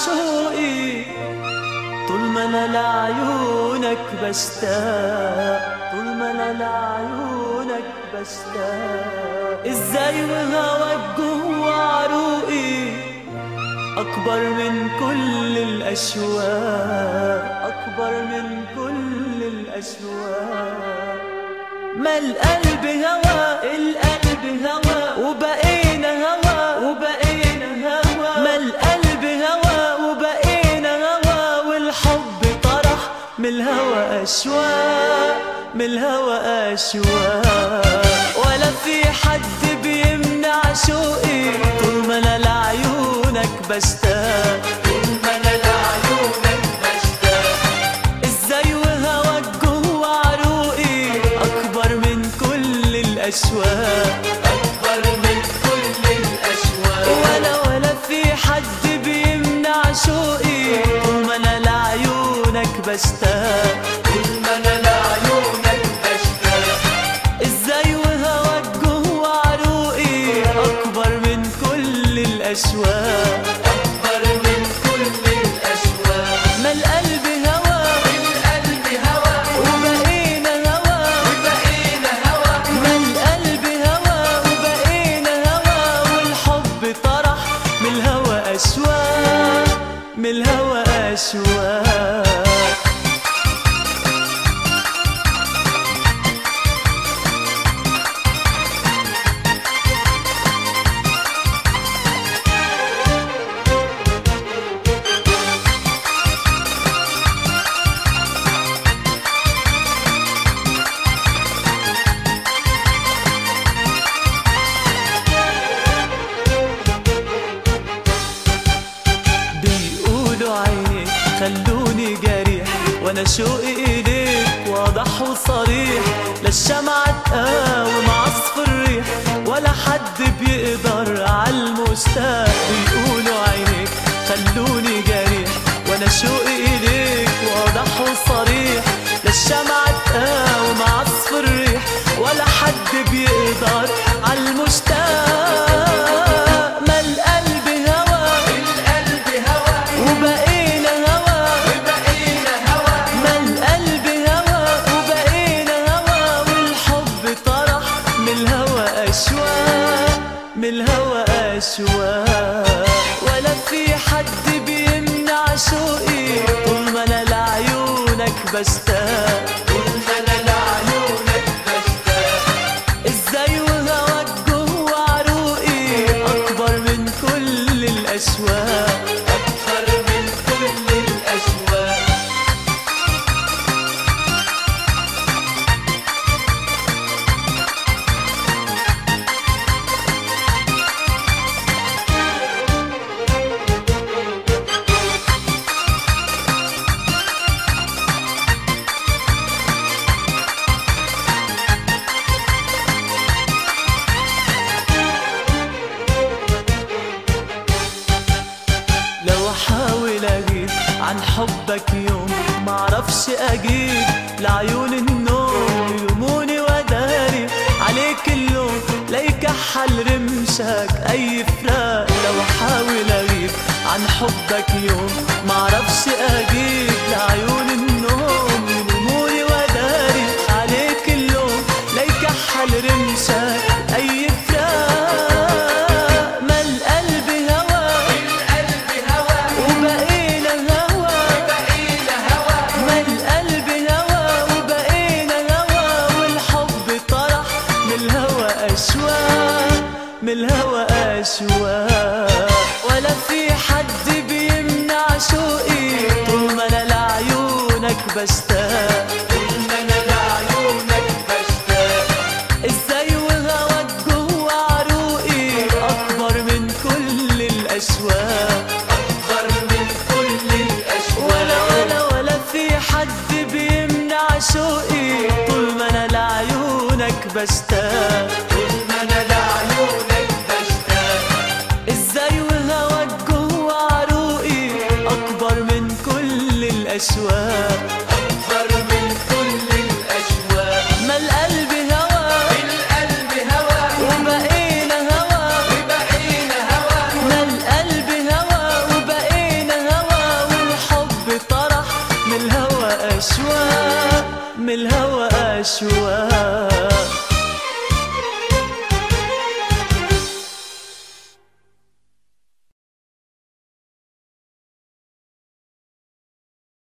عشوقي طول ما انا لعيونك بشتاق، طول ما انا لعيونك بشتاق. ازاي وهواك جوا عروقي اكبر من كل الاشواق، اكبر من كل الاشواق. ما القلب هوا، القلب هوا وبقينا هوا، وبقينا هوا. ما القلب هوا وبقينا هوا، والحب طرح من الهوا اشواق، من الهوا اشواق. ولا في حد بيمنع شوقي طول ما انا لعيونك بشتاق، طول ما انا لعيونك بشتاق. ازاي وهواك جوا عروقي اكبر من كل الاشواق، اكبر من كل الاشواق. ولا في حد بيمنع شوقي طول ما انا لعيونك بشتاق، طول ما انا لعيونك بشتاق. ازاي وهواك جوا عروقي اكبر من كل الاشواق، اكبر من كل الاشواق. ما القلب هوا، القلب هوا وبقينا هوا، وبقينا هوا. ما القلب هوا وبقينا هوا، والحب طرح من الهوا اشواق، من الهوا اشواق. خلوني جريح وانا شوقي اليك واضح وصريح. لا الشمعة تقاوم عصف الريح ولا حد بيقدر عالمشتاق. بيقولوا عينيك خلوني جريح وانا شوقي اليك واضح وصريح. لا الشمعة تقاوم عصف الريح ولا حد بيقدر عالمشتاق. ما القلب هوا، القلب هوا وبقينا هوا، وبقينا هوا. ما القلب هوا وبقينا هوا، والحب طرح من الهوا اشواق، من الهوا اشواق. ولا في حد بيمنع شوقي طول ما انا لعيونك بشتاق، طول ما انا لعيونك بشتاق. ازاي وهواك جوا عروقي اكبر من كل الاشواق، اكبر من كل الاشواق. لو احاول اجيب عن حبك يوم معرفش اجيب لعيون النوم. يلوموني وداري عليك اللوم لا يكحل رمشك اي فراق. لو احاول اجيب عن حبك يوم معرفش اجيب لعيون النوم. يلوموني وداري عليك اللوم لا يكحل رمشك اي فراق. ما القلب هوا، القلب هوا وبقينا هوا، وبقينا هوا. ما القلب هوا وبقينا هوا، والحب طرح من الهوا اشواق، من الهوا اشواق. ولا في حد بيمنع شوقي طول ما انا لعيونك بشتاق، طول ما انا لعيونك بشتاق. ازاي وهواك جوا عروقي اكبر من كل الاشواق، اكبر من كل الاشواق. ولا في حد بيمنع شوقي طول ما انا لعيونك بشتاق، طول ما انا لعيونك بشتاق. ازاي وهواك جوا عروقي اكبر من كل الاشواق.